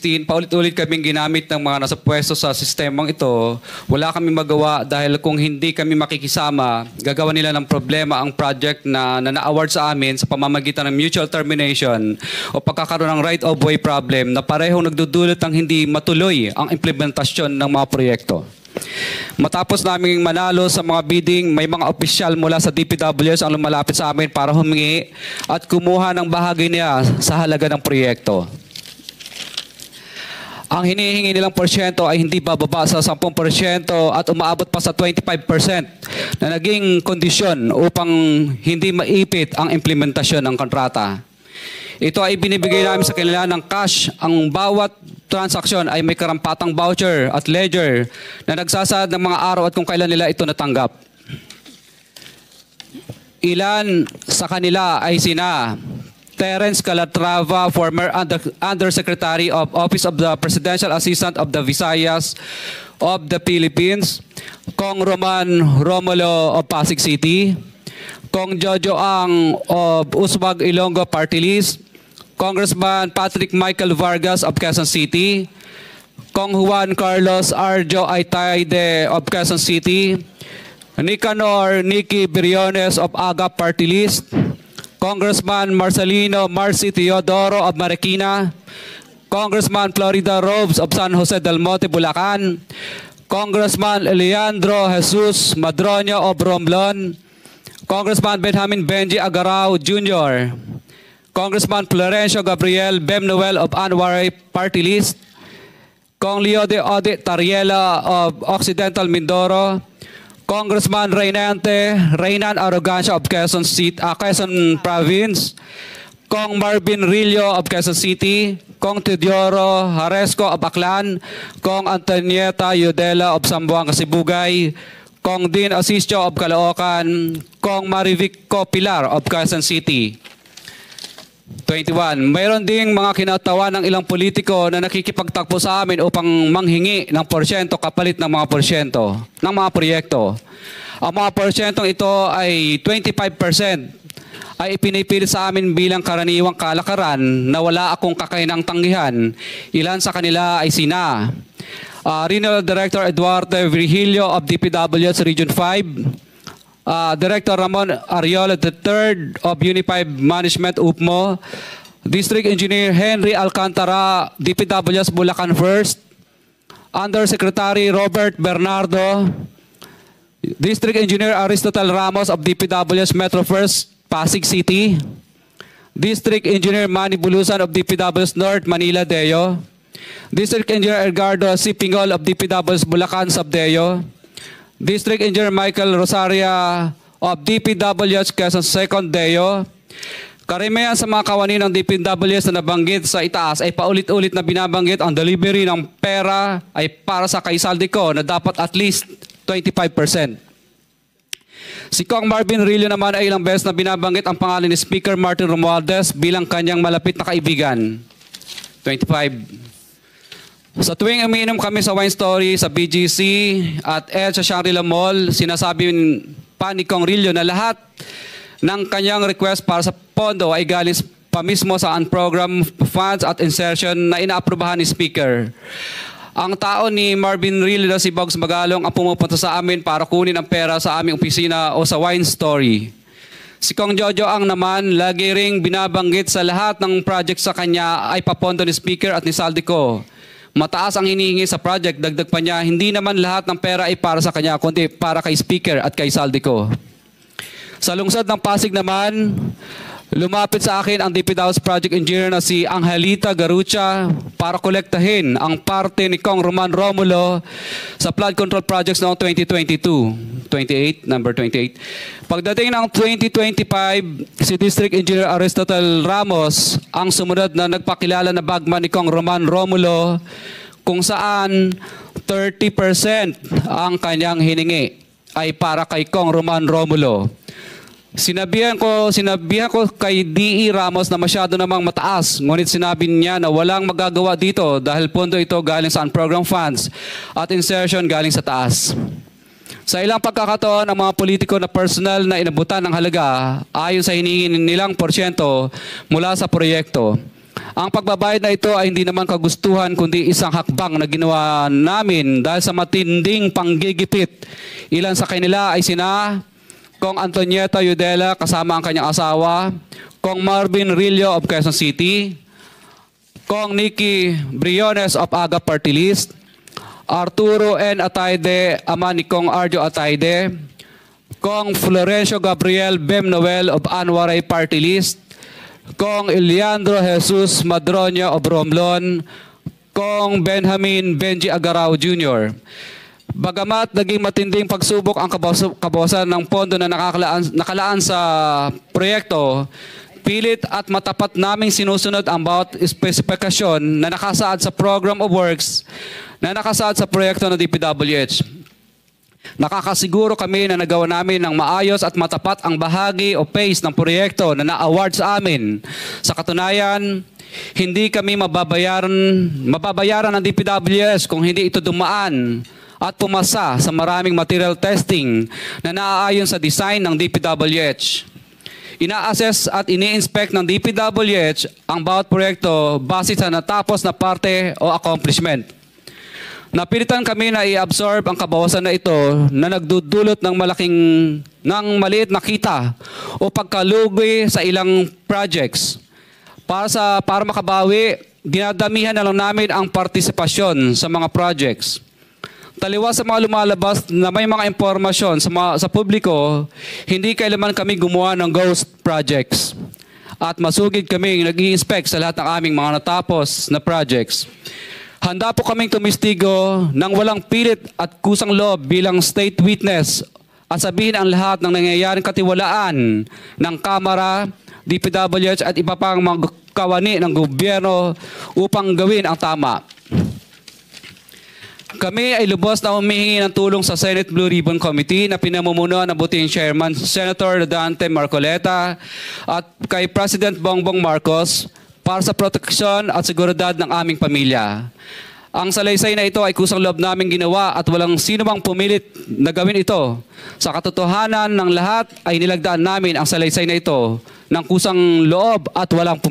2016, paulit-ulit kaming ginamit ng mga nasa pwesto sa sistemang ito. Wala kami magawa dahil kung hindi kami makikisama, gagawa nila ng problema ang project na na-award sa amin sa pamamagitan ng mutual termination o pagkakaroon ng right-of-way problem na parehong nagdudulot ng hindi matuloy ang implementasyon ng mga proyekto. Matapos naming manalo sa mga bidding, may mga opisyal mula sa DPWs ang lumalapit sa amin para humingi at kumuha ng bahagi niya sa halaga ng proyekto. Ang hinihingi nilang porsyento ay hindi bababa sa 10% at umaabot pa sa 25% na naging kondisyon upang hindi maipit ang implementasyon ng kontrata. Ito ay binibigay namin sa kanila ng cash. Ang bawat transaksyon ay may karampatang voucher at ledger na nagsasaad ng mga araw at kung kailan nila ito natanggap. Ilan sa kanila ay sina Terence Calatrava, former Undersecretary of Office of the Presidential Assistant of the Visayas of the Philippines, Kong Roman Romulo of Pasig City, Kong Jojo Ang of Uswag Ilonggo Party List, Congressman Patrick Michael Vargas of Quezon City, Kong Juan Carlos Arjo Aitaide of Quezon City, Nicanor Nicky Briones of Agap Party List, Congressman Marcelino Marcy Teodoro of Marikina, Congressman Florida Robes of San Jose del Monte, Bulacan, Congressman Leandro Jesus Madroño of Romblon, Congressman Benjamin Benji Agarao Jr., Congressman Florencio Gabriel Bemnoel of Anwaray Party List, Kong Leo de Ode Tariela of Occidental Mindoro, Congressman Reynan Arrogancia of Quezon Province, Kong Marvin Rillo of Quezon City, Kong Teodoro Haresco of Aklan, Kong Antonieta Yudela of Zamboanga, Sibugay, Kong Dean Asisio of Caloocan, Kong Marivic Pilar of Quezon City. 21. Mayroon ding mga kinatawan ng ilang politiko na nakikipagtakbo sa amin upang manghingi ng porsyento kapalit ng mga porsyento ng mga proyekto. Ang mga porsyentong ito ay 25% ay ipinipilit sa amin bilang karaniwang kalakaran na wala akong kakainang tanggihan. Ilan sa kanila ay sina Regional Director Eduardo Virgilio of DPWS Region 5, Director Ramon Ariola III of Unified Management UPMO, District Engineer Henry Alcantara, DPWS Bulacan First, Undersecretary Robert Bernardo, District Engineer Aristotle Ramos of DPWS Metro First, Pasig City, District Engineer Manny Bulusan of DPWS North, Manila Deo, District Engineer Edgardo C. Pingol of DPWS Bulacan Subdeo, District Engineer Michael Rosaria of DPWS Quezon Second Deo. Karamihan sa mga kawani ng DPWS na nabanggit sa itaas ay paulit-ulit na binabanggit ang delivery ng pera ay para sa kaisaldi ko na dapat at least 25%. Si Kong Marvin Rillo naman ay ilang beses na binabanggit ang pangalan ni Speaker Martin Romualdez bilang kanyang malapit na kaibigan. 25. Sa tuwing umiinom kami sa Wine Story, sa BGC at sa Shangri-La Mall, sinasabi pa ni Kong Rillo na lahat ng kanyang request para sa pondo ay galing pa mismo sa unprogram funds at insertion na inaaprubahan ni Speaker. Ang tao ni Marvin Rillo na si Bogs Magalong ang pumupunta sa amin para kunin ang pera sa aming opisina o sa Wine Story. Si Kong Jojo Ang naman, lagi ring binabanggit sa lahat ng project sa kanya ay papondo ni Speaker at ni Saldico. Mataas ang hinihingi sa project, dagdag pa niya, hindi naman lahat ng pera ay para sa kanya, kundi para kay Speaker at kay Saldico. Sa lungsod ng Pasig naman, lumapit sa akin ang DPW's project engineer na si Angelita Garucha para kolektahin ang parte ni Kong Roman Romulo sa flood control projects noong 2022. Number 28. Pagdating ng 2025, si District Engineer Aristotle Ramos ang sumunod na nagpakilala na bagman ni Kong Roman Romulo kung saan 30% ang kanyang hiningi ay para kay Kong Roman Romulo. Sinabihan ko kay D.E. Ramos na masyado namang mataas, ngunit sinabi niya na walang magagawa dito dahil pondo ito galing sa unprogram funds at insertion galing sa taas. Sa ilang pagkakataon, ang mga politiko na personal na inabutan ng halaga ayon sa hinihingi nilang porsyento mula sa proyekto Ang pagbabayad na ito ay hindi naman kagustuhan kundi isang hakbang na ginawa namin dahil sa matinding panggigipit. Ilan sa kanila ay sina Kong Antonieta Yudela kasama ang kanyang asawa, Kong Marvin Rillo of Quezon City, Kong Nikki Briones of Aga Party List, Arturo N. Atayde, ama ni Kong Arjo Atayde, Kong Florencio Gabriel Bem Noel of Anwaray Party List, Kong Eliandro Jesus Madroño of Romblon, Kong Benjamin Benji Agarao Jr. Bagamat naging matinding pagsubok ang kabawasan ng pondo na nakalaan sa proyekto, pilit at matapat naming sinusunod ang bawat espesipikasyon na nakasaad sa Program of Works na nakasaad sa proyekto ng DPWH. Nakakasiguro kami na nagawa namin ng maayos at matapat ang bahagi o phase ng proyekto na na-award sa amin. Sa katunayan, hindi kami mababayaran ng DPWH kung hindi ito dumaan at pumasa sa maraming material testing na naaayon sa design ng DPWH. Ina-assess at ini-inspect ng DPWH ang bawat proyekto base sa natapos na parte o accomplishment. Napilitan kami na i-absorb ang kabawasan na ito na nagdudulot ng maliit na kita o pagkalugi sa ilang projects. Para makabawi, dinadamihan na lang namin ang partisipasyon sa mga projects. Taliwas sa mga lumalabas na may mga impormasyon sa publiko, hindi kailanman kami gumawa ng ghost projects. At masugid kami nag-i-inspect sa lahat ng aming mga natapos na projects. Handa po kaming tumistigo ng walang pilit at kusang loob bilang state witness at sabihin ang lahat ng nangyayaring katiwalaan ng Kamara, DPWH at iba pang mga kawani ng gobyerno upang gawin ang tama. Kami ay lubos na humihingi ng tulong sa Senate Blue Ribbon Committee na pinamumunuan ng buting Chairman Senator Dante Marcoleta at kay President Bongbong Marcos para sa proteksyon at seguridad ng aming pamilya. Ang salaysay na ito ay kusang loob namin ginawa at walang sino mang pumilit na gawin ito. Sa katotohanan ng lahat ay nilagdaan namin ang salaysay na ito ng kusang loob at walang